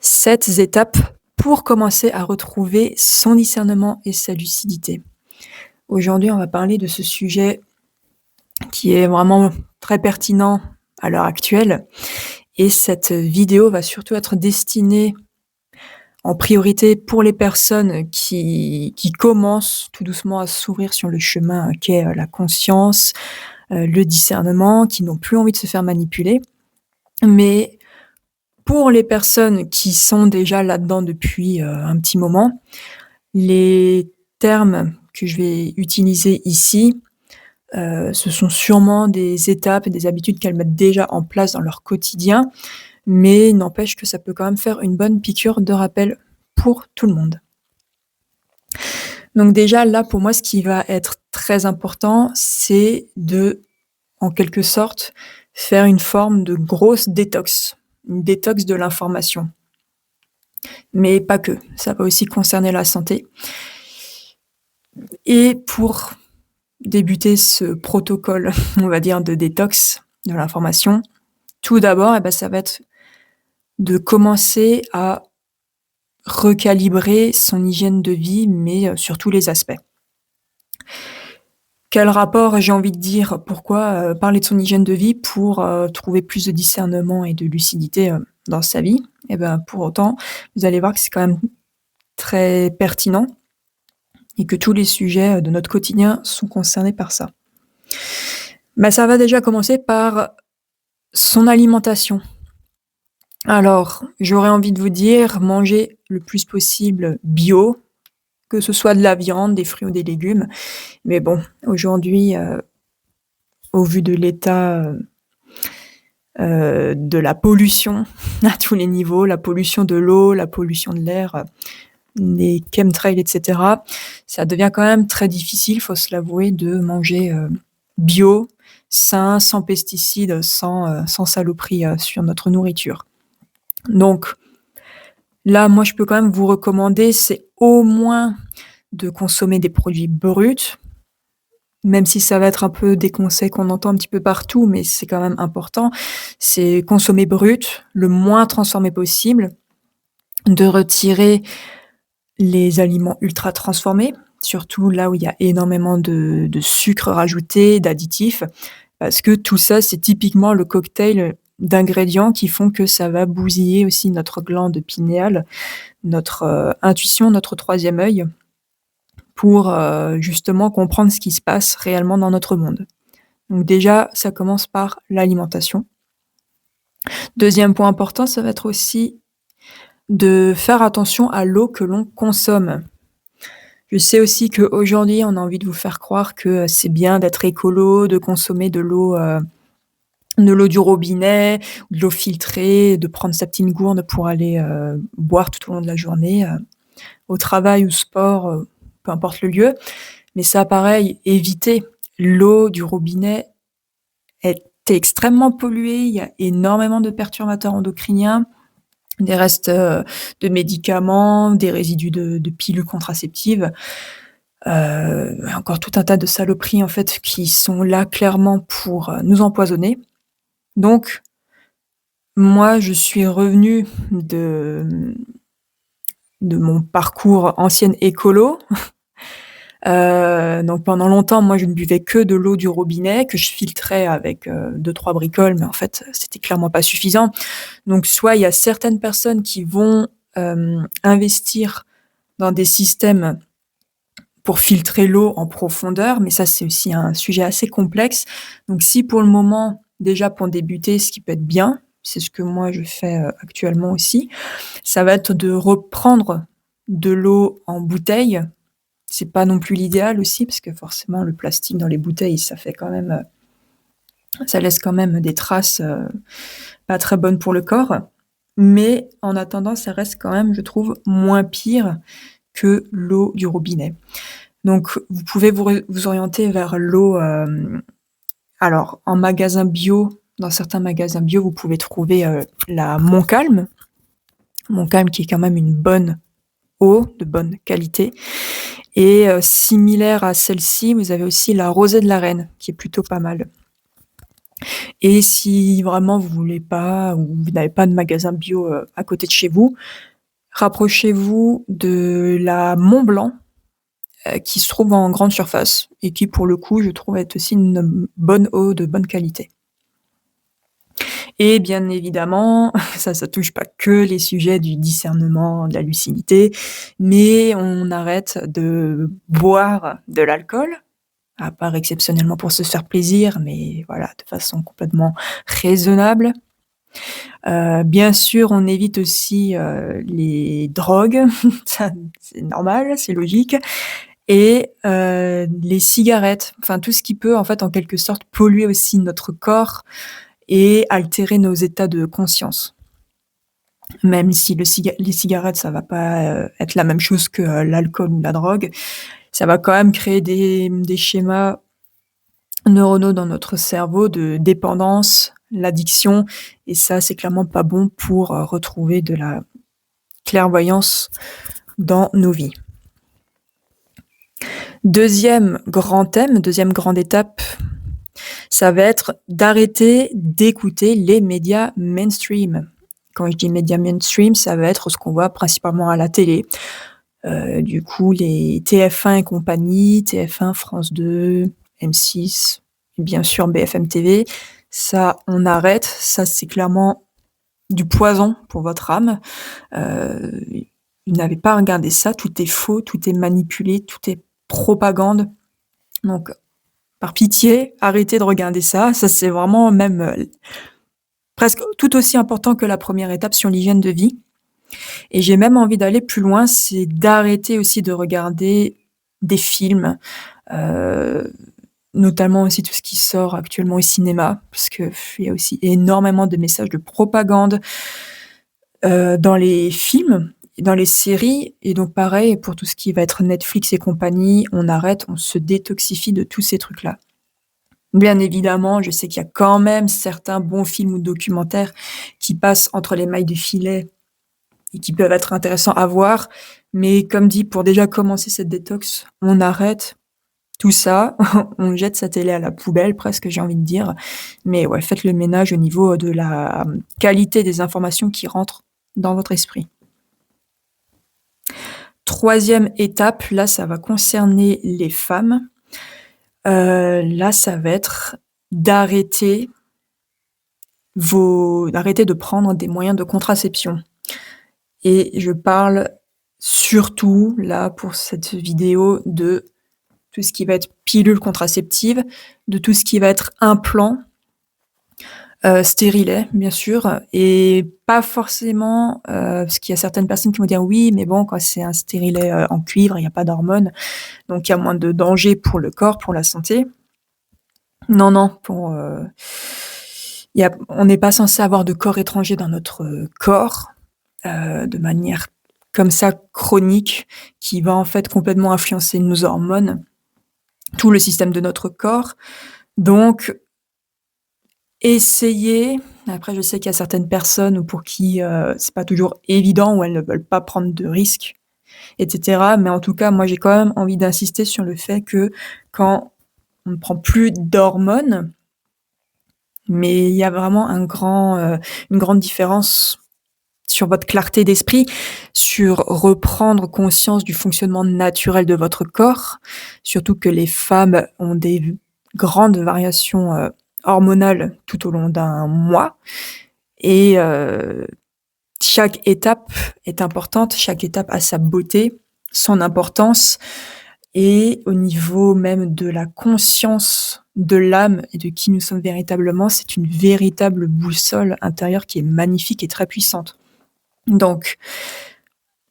7 étapes pour commencer à retrouver son discernement et sa lucidité. Aujourd'hui, on va parler de ce sujet qui est vraiment très pertinent à l'heure actuelle et cette vidéo va surtout être destinée en priorité pour les personnes qui commencent tout doucement à s'ouvrir sur le chemin qu'est, la conscience, le discernement, qui n'ont plus envie de se faire manipuler. Mais pour les personnes qui sont déjà là-dedans depuis, un petit moment, les termes que je vais utiliser ici, ce sont sûrement des étapes et des habitudes qu'elles mettent déjà en place dans leur quotidien, mais il n'empêche que ça peut quand même faire une bonne piqûre de rappel pour tout le monde. Donc déjà là, pour moi, ce qui va être très important, c'est de, en quelque sorte, faire une forme de grosse détox, une détox de l'information. Mais pas que, ça va aussi concerner la santé. Et pour débuter ce protocole, on va dire, de détox de l'information, tout d'abord, ça va être de commencer à recalibrer son hygiène de vie, mais sur tous les aspects. Quel rapport, j'ai envie de dire, pourquoi, parler de son hygiène de vie pour, trouver plus de discernement et de lucidité, dans sa vie? Pour autant, vous allez voir que c'est quand même très pertinent et que tous les sujets, de notre quotidien sont concernés par ça. Ça va déjà commencer par son alimentation. Alors, j'aurais envie de vous dire, mangez le plus possible bio, que ce soit de la viande, des fruits ou des légumes. Mais bon, aujourd'hui, au vu de l'état, de la pollution à tous les niveaux, la pollution de l'eau, la pollution de l'air, les chemtrails et cetera, ça devient quand même très difficile, faut se l'avouer, de manger, bio, sain, sans pesticides, sans saloperies, sur notre nourriture. Donc là, moi, je peux quand même vous recommander, c'est au moins de consommer des produits bruts, même si ça va être un peu des conseils qu'on entend un petit peu partout, mais c'est quand même important. C'est consommer brut, le moins transformé possible, de retirer les aliments ultra transformés, surtout là où il y a énormément de sucre rajouté, d'additifs, parce que tout ça, c'est typiquement le cocktail d'ingrédients qui font que ça va bousiller aussi notre glande pinéale, notre, intuition, notre troisième œil, pour, justement comprendre ce qui se passe réellement dans notre monde. Donc déjà, ça commence par l'alimentation. Deuxième point important, ça va être aussi de faire attention à l'eau que l'on consomme. Je sais aussi qu'aujourd'hui, on a envie de vous faire croire que c'est bien d'être écolo, de consommer de l'eau du robinet, de l'eau filtrée, de prendre sa petite gourde pour aller, boire tout au long de la journée, au travail ou sport, peu importe le lieu. Mais ça, pareil, évitez. L'eau du robinet est extrêmement polluée, il y a énormément de perturbateurs endocriniens, des restes, de médicaments, des résidus de pilules contraceptives, encore tout un tas de saloperies, en fait, qui sont là clairement pour, nous empoisonner. Donc moi, je suis revenue de mon parcours ancienne écolo. Donc pendant longtemps, moi, je ne buvais que de l'eau du robinet que je filtrais avec, 2-3 bricoles, mais en fait, c'était clairement pas suffisant. Donc soit il y a certaines personnes qui vont, investir dans des systèmes pour filtrer l'eau en profondeur, mais ça, c'est aussi un sujet assez complexe. Donc si pour le moment, déjà pour débuter, ce qui peut être bien, c'est ce que moi je fais, actuellement aussi, ça va être de reprendre de l'eau en bouteille. C'est pas non plus l'idéal aussi parce que forcément le plastique dans les bouteilles, ça fait quand même, ça laisse quand même des traces, pas très bonnes pour le corps. Mais en attendant, ça reste quand même, je trouve, moins pire que l'eau du robinet. Donc vous pouvez vous orienter vers l'eau, alors en magasin bio, dans certains magasins bio, vous pouvez trouver, la Montcalm. Montcalm qui est quand même une bonne eau, de bonne qualité et similaire à celle-ci, vous avez aussi la Rosée de la Reine qui est plutôt pas mal. Et si vraiment vous voulez pas ou vous n'avez pas de magasin bio, à côté de chez vous, rapprochez-vous de la Montblanc, qui se trouve en grande surface et qui, pour le coup, je trouve être aussi une bonne eau de bonne qualité. Et bien évidemment, ça touche pas que les sujets du discernement, de la lucidité, mais on arrête de boire de l'alcool, à part exceptionnellement pour se faire plaisir, mais voilà, de façon complètement raisonnable. Bien sûr, on évite aussi, les drogues, ça c'est normal, c'est logique et les cigarettes, enfin tout ce qui peut en fait, en quelque sorte, polluer aussi notre corps et altérer nos états de conscience. Même si les cigarettes, ça va pas, être la même chose que, l'alcool ou la drogue, ça va quand même créer des schémas neuronaux dans notre cerveau de dépendance, l'addiction et ça, c'est clairement pas bon pour, retrouver de la clairvoyance dans nos vies. Deuxième grand thème, deuxième grande étape, ça va être d'arrêter d'écouter les médias mainstream. Quand je dis médias mainstream, ça va être ce qu'on voit principalement à la télé. Du coup, les TF1 et compagnie, TF1, France 2, M6, bien sûr BFM TV. Ça, on arrête. Ça, c'est clairement du poison pour votre âme. Vous n'avez pas à regarder ça. Tout est faux, tout est manipulé, tout est propagande. Donc, par pitié, arrêtez de regarder ça. Ça, c'est vraiment même presque tout aussi important que la première étape sur l'hygiène de vie. Et j'ai même envie d'aller plus loin, c'est d'arrêter aussi de regarder des films, notamment aussi tout ce qui sort actuellement au cinéma, parce qu'il y a aussi énormément de messages de propagande, dans les films, dans les séries et donc pareil pour tout ce qui va être Netflix et compagnie, on arrête, on se détoxifie de tous ces trucs-là. Bien évidemment, je sais qu'il y a quand même certains bons films ou documentaires qui passent entre les mailles du filet et qui peuvent être intéressants à voir, mais comme dit, pour déjà commencer cette détox, on arrête tout ça, on jette sa télé à la poubelle presque, j'ai envie de dire. Mais ouais, faites le ménage au niveau de la qualité des informations qui rentrent dans votre esprit. Troisième étape, là, ça va concerner les femmes. Là, ça va être d'arrêter de prendre des moyens de contraception. Et je parle surtout, là, pour cette vidéo, de tout ce qui va être pilule contraceptive, de tout ce qui va être implant, stérilet, bien sûr, et pas forcément, parce qu'il y a certaines personnes qui vont dire: «Oui, mais bon, quand c'est un stérilet, en cuivre, il y a pas d'hormones, donc il y a moins de danger pour le corps, pour la santé». Non, non, on n'est pas censé avoir de corps étranger dans notre corps, de manière comme ça chronique, qui va en fait complètement influencer nos hormones, tout le système de notre corps. Donc essayez, après je sais qu'il y a certaines personnes pour qui, c'est pas toujours évident ou elles ne veulent pas prendre de risques et cetera, mais en tout cas, moi j'ai quand même envie d'insister sur le fait que quand on ne prend plus d'hormones, mais il y a vraiment une grande différence sur votre clarté d'esprit, sur reprendre conscience du fonctionnement naturel de votre corps, surtout que les femmes ont des grandes variations, hormonales tout au long d'un mois et chaque étape est importante, chaque étape a sa beauté, son importance et au niveau même de la conscience de l'âme et de qui nous sommes véritablement, c'est une véritable boussole intérieure qui est magnifique et très puissante. Donc,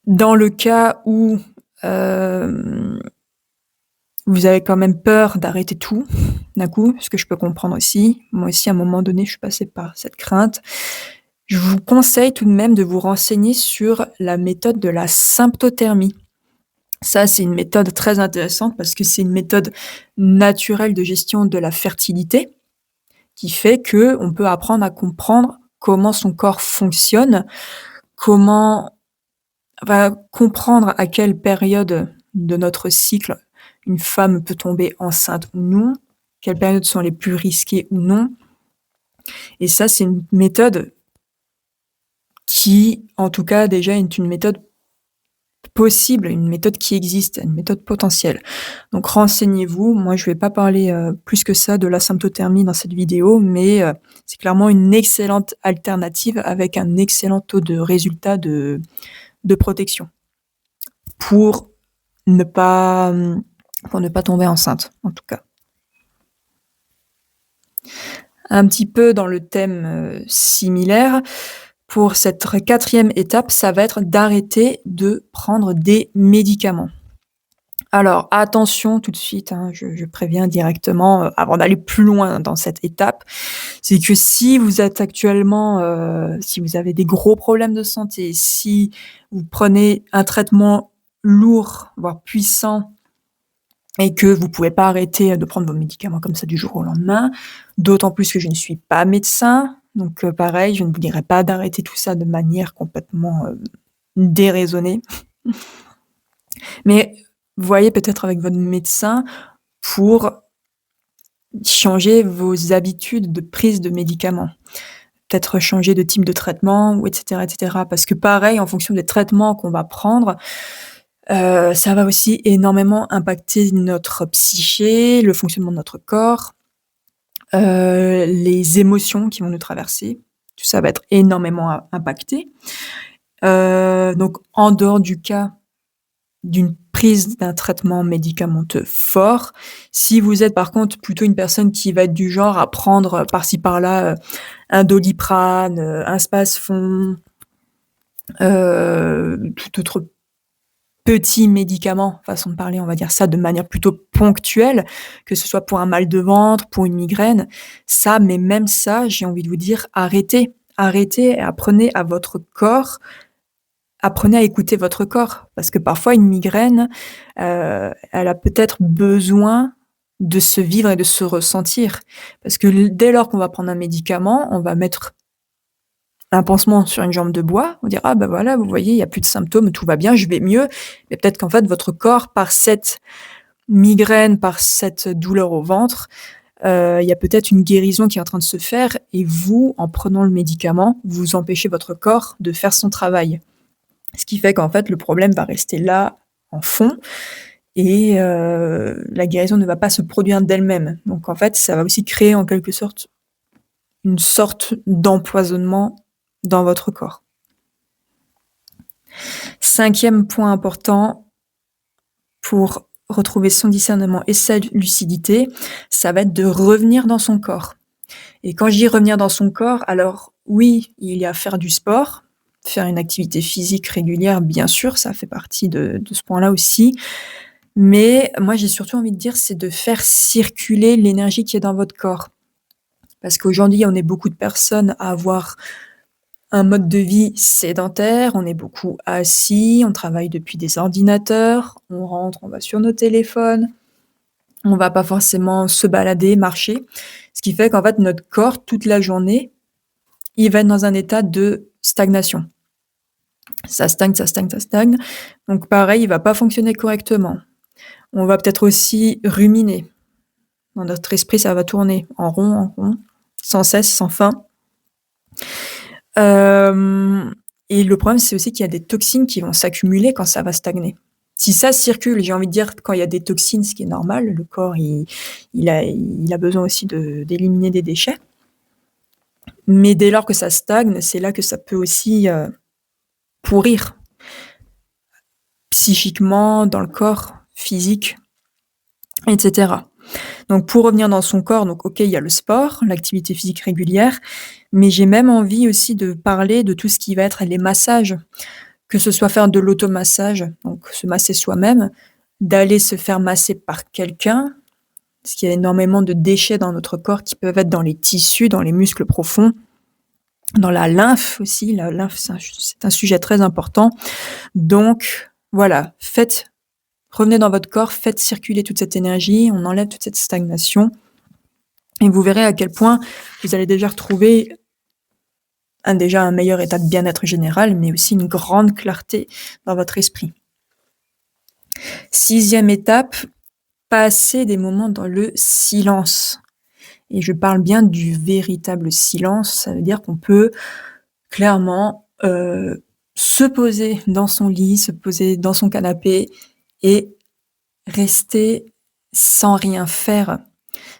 dans le cas où, vous avez quand même peur d'arrêter tout d'un coup, ce que je peux comprendre aussi. Moi aussi, à un moment donné, je suis passée par cette crainte. Je vous conseille tout de même de vous renseigner sur la méthode de la symptothermie. Ça, c'est une méthode très intéressante parce que c'est une méthode naturelle de gestion de la fertilité qui fait qu'on peut apprendre à comprendre comment son corps fonctionne, comment va comprendre à quelle période de notre cycle une femme peut tomber enceinte ou non, quelles périodes sont les plus risquées ou non Et ça, c'est une méthode qui, en tout cas, déjà est une méthode possible, une méthode qui existe, une méthode potentielle. Donc renseignez-vous. Moi, je vais pas parler, plus que ça de la symptothermie dans cette vidéo, mais c'est clairement une excellente alternative avec un excellent taux de résultat de protection pour ne pas, pour ne pas tomber enceinte, en tout cas. Un petit peu dans le thème, similaire, pour cette 4e étape, ça va être d'arrêter de prendre des médicaments. Alors attention tout de suite, hein, je préviens directement, avant d'aller plus loin dans cette étape, c'est que si vous êtes actuellement, si vous avez des gros problèmes de santé, si vous prenez un traitement lourd, voire puissant et que vous pouvez pas arrêter de prendre vos médicaments comme ça du jour au lendemain, d'autant plus que je ne suis pas médecin, donc pareil, je ne vous dirai pas d'arrêter tout ça de manière complètement, déraisonnée. Mais voyez peut-être avec votre médecin pour changer vos habitudes de prise de médicaments. Peut-être changer de type de traitement ou et cetera et cetera. Parce que pareil, en fonction des traitements qu'on va prendre, ça va aussi énormément impacter notre psyché, le fonctionnement de notre corps, les émotions qui vont nous traverser. Tout ça va être énormément impacté. Donc en dehors du cas d'une prise d'un traitement médicamenteux fort, si vous êtes par contre plutôt une personne qui va être du genre à prendre par-ci par-là, un Doliprane, un Spasfon, tout autre petit médicament, façon de parler, on va dire ça de manière plutôt ponctuelle, que ce soit pour un mal de ventre, pour une migraine, ça, mais même ça, j'ai envie de vous dire: arrêtez, arrêtez et apprenez à votre corps, apprenez à écouter votre corps. Parce que parfois une migraine, elle a peut-être besoin de se vivre et de se ressentir. Parce que dès lors qu'on va prendre un médicament, on va mettre un pansement sur une jambe de bois, on dire: «Ah bah voilà, vous voyez, il y a plus de symptômes, tout va bien, je vais mieux». Mais peut-être qu'en fait votre corps, par cette migraine, par cette douleur au ventre, il y a peut-être une guérison qui est en train de se faire et vous, en prenant le médicament, vous empêchez votre corps de faire son travail. Ce qui fait qu'en fait le problème va rester là, en fond et la guérison ne va pas se produire d'elle-même. Donc en fait, ça va aussi créer en quelque sorte une sorte d'empoisonnement dans votre corps. 5e point important pour retrouver son discernement et sa lucidité, ça va être de revenir dans son corps. Et quand je dis revenir dans son corps, alors oui, il y a faire du sport, faire une activité physique régulière, bien sûr, ça fait partie de ce point-là aussi. Mais moi, j'ai surtout envie de dire, c'est de faire circuler l'énergie qui est dans votre corps. Parce qu'aujourd'hui, on est beaucoup de personnes à avoir un mode de vie sédentaire, on est beaucoup assis, on travaille depuis des ordinateurs, on rentre, on va sur nos téléphones, on va pas forcément se balader, marcher. Ce qui fait qu'en fait, notre corps, toute la journée, il va être dans un état de stagnation. Ça stagne, ça stagne, ça stagne. Donc pareil, il va pas fonctionner correctement. On va peut-être aussi ruminer. Dans notre esprit, ça va tourner en rond, sans cesse, sans fin. Et le problème, c'est aussi qu'il y a des toxines qui vont s'accumuler quand ça va stagner. Si ça circule, j'ai envie de dire quand il y a des toxines, ce qui est normal, le corps il a besoin aussi d'éliminer des déchets. Mais dès lors que ça stagne, c'est là que ça peut aussi, pourrir. Psychiquement, dans le corps, physique et cetera. Donc pour revenir dans son corps, donc OK, il y a le sport, l'activité physique régulière, mais j'ai même envie aussi de parler de tout ce qui va être les massages. Que ce soit faire de l'automassage, donc se masser soi-même, d'aller se faire masser par quelqu'un, parce qu'il y a énormément de déchets dans notre corps qui peuvent être dans les tissus, dans les muscles profonds, dans la lymphe aussi. La lymphe, c'est un sujet très important. Donc voilà, revenez dans votre corps, faites circuler toute cette énergie, on enlève toute cette stagnation et vous verrez à quel point vous allez déjà retrouver un meilleur état de bien-être général, mais aussi une grande clarté dans votre esprit. 6e étape, passer des moments dans le silence. et je parle bien du véritable silence. Ça veut dire qu'on peut clairement, se poser dans son lit, se poser dans son canapé et rester sans rien faire.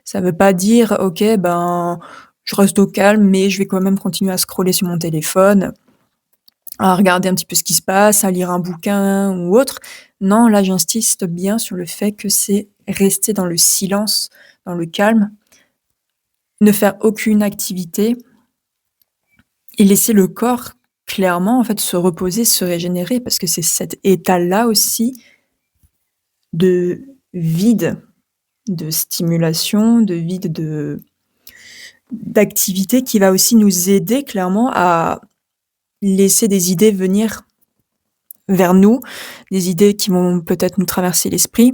Ça veut pas dire: «OK, ben, je reste au calme, mais je vais quand même continuer à scroller sur mon téléphone, à regarder un petit peu ce qui se passe, à lire un bouquin ou autre». Non, là, j'insiste bien sur le fait que c'est rester dans le silence, dans le calme, ne faire aucune activité et laisser le corps clairement, en fait, se reposer, se régénérer parce que c'est cet état-là aussi de vide, de stimulation, de vide d'activité qui va aussi nous aider clairement à laisser des idées venir vers nous, des idées qui vont peut-être nous traverser l'esprit.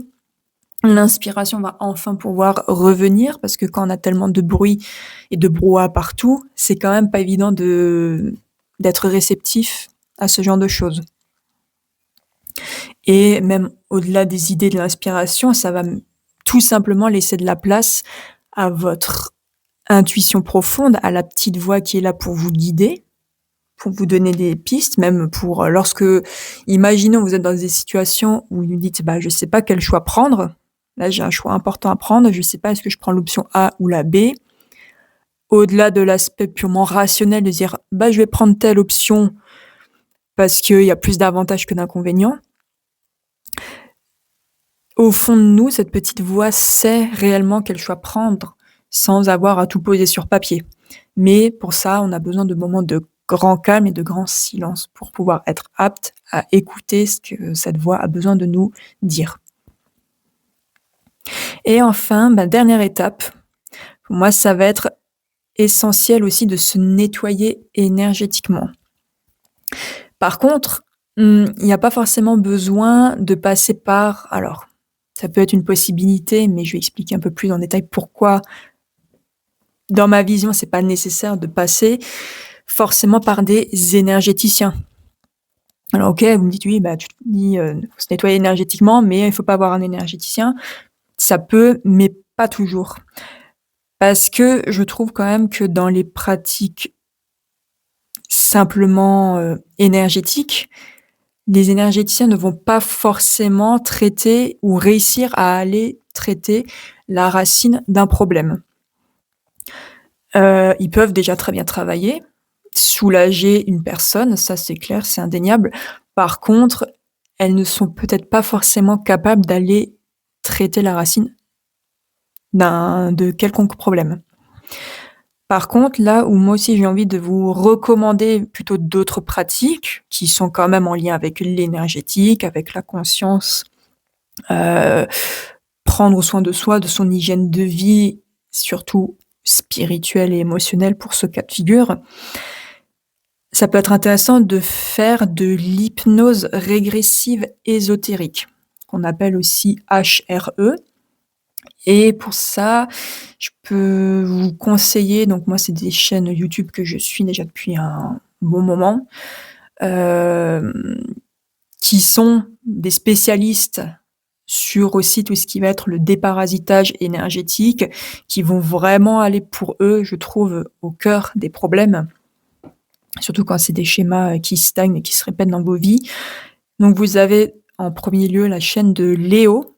L'inspiration va enfin pouvoir revenir parce que quand on a tellement de bruit et de brouhaha partout, c'est quand même pas évident d'être réceptif à ce genre de choses. Et même au-delà des idées de l'inspiration, ça va tout simplement laisser de la place à votre intuition profonde, à la petite voix qui est là pour vous guider, pour vous donner des pistes, même pour, lorsque imaginons vous êtes dans des situations où vous dites: «Bah, je sais pas quel choix prendre. Là, j'ai un choix important à prendre, je sais pas, est-ce que je prends l'option A ou la B?» Au-delà de l'aspect purement rationnel de dire: «Bah, je vais prendre telle option parce qu'il y a plus d'avantages que d'inconvénients». Au fond de nous, cette petite voix sait réellement quel choix prendre, sans avoir à tout poser sur papier. Mais pour ça, on a besoin de moments de grand calme et de grand silence pour pouvoir être apte à écouter ce que cette voix a besoin de nous dire. Et enfin, dernière étape, pour moi, ça va être essentiel aussi de se nettoyer énergétiquement. Par contre, il n'y a pas forcément besoin de passer par alors, ça peut être une possibilité, mais je vais expliquer un peu plus en détail pourquoi, dans ma vision, c'est pas nécessaire de passer forcément par des énergéticiens. Alors OK, vous me dites: «Oui, tu te dis, faut se nettoyer énergétiquement, mais il faut pas avoir un énergéticien». Ça peut, mais pas toujours. Parce que je trouve quand même que dans les pratiques simplement, énergétiques, les énergéticiens ne vont pas forcément traiter ou réussir à aller traiter la racine d'un problème. Ils peuvent déjà très bien travailler, soulager une personne, ça c'est clair, c'est indéniable. Par contre, elles ne sont peut-être pas forcément capables d'aller traiter la racine de quelconque problème. Par contre, là où moi aussi j'ai envie de vous recommander plutôt d'autres pratiques qui sont quand même en lien avec l'énergétique, avec la conscience, heu, prendre soin de soi, de son hygiène de vie, surtout spirituelle et émotionnelle pour ce cas de figure. Ça peut être intéressant de faire de l'hypnose régressive ésotérique, qu'on appelle aussi HRE. Et pour ça, je peux vous conseiller, donc moi, c'est des chaînes YouTube que je suis déjà depuis un bon moment, hem, qui sont des spécialistes sur aussi tout ce qui va être le déparasitage énergétique, qui vont vraiment aller pour eux, je trouve, au cœur des problèmes, surtout quand c'est des schémas, qui stagnent et qui se répètent dans vos vies. Donc vous avez en premier lieu la chaîne de Léo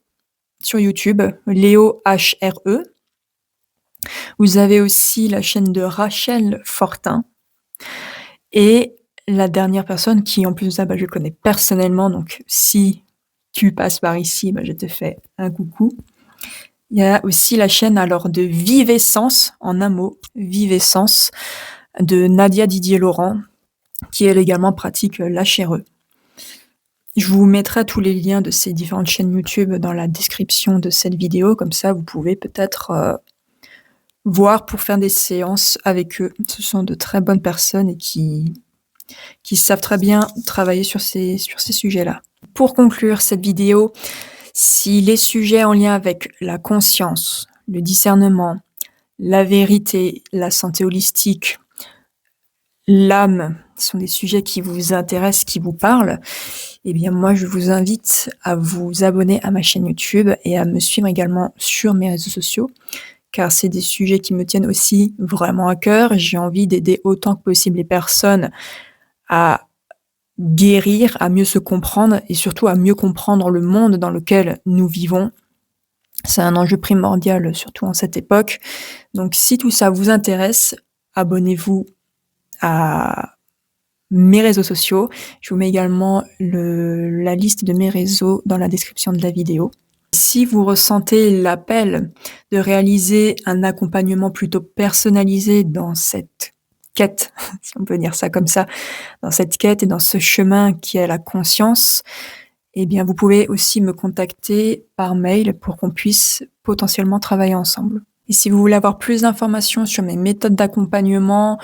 sur YouTube, Léo HRE. Vous avez aussi la chaîne de Rachel Fortin et la dernière personne qui en plus de ça, je connais personnellement, donc si tu passes par ici, je te fais un coucou. Il y a aussi la chaîne alors de Vivessence, en un mot, Vivessence, de Nadia Didier-Laurent, qui elle également pratique l'HRE. Je vous mettrai tous les liens de ces différentes chaînes YouTube dans la description de cette vidéo, comme ça vous pouvez peut-être, voir pour faire des séances avec eux. Ce sont de très bonnes personnes et qui savent très bien travailler sur ces sujets-là. Pour conclure cette vidéo, si les sujets en lien avec la conscience, le discernement, la vérité, la santé holistique, l'âme sont des sujets qui vous intéressent, qui vous parlent, eh bien moi je vous invite à vous abonner à ma chaîne YouTube et à me suivre également sur mes réseaux sociaux, car c'est des sujets qui me tiennent aussi vraiment à cœur. J'ai envie d'aider autant que possible les personnes à guérir, à mieux se comprendre et surtout à mieux comprendre le monde dans lequel nous vivons. C'est un enjeu primordial, surtout en cette époque. Donc si tout ça vous intéresse, abonnez-vous à mes réseaux sociaux. Je vous mets également la liste de mes réseaux dans la description de la vidéo. Si vous ressentez l'appel de réaliser un accompagnement plutôt personnalisé dans cette quête, si on peut dire ça comme ça, dans cette quête et dans ce chemin qui est la conscience, eh bien vous pouvez aussi me contacter par mail pour qu'on puisse potentiellement travailler ensemble. Et si vous voulez avoir plus d'informations sur mes méthodes d'accompagnement,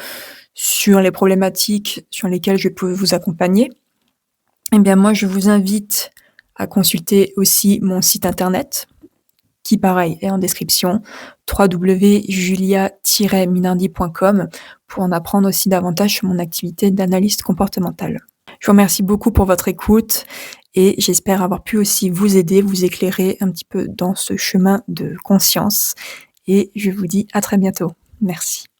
sur les problématiques sur lesquelles je peux vous accompagner, eh bien moi je vous invite à consulter aussi mon site internet, qui pareil est en description, www.julia-minardi.com, pour en apprendre aussi davantage sur mon activité d'analyste comportementale. Je vous remercie beaucoup pour votre écoute et j'espère avoir pu aussi vous aider, vous éclairer un petit peu dans ce chemin de conscience et je vous dis à très bientôt. Merci.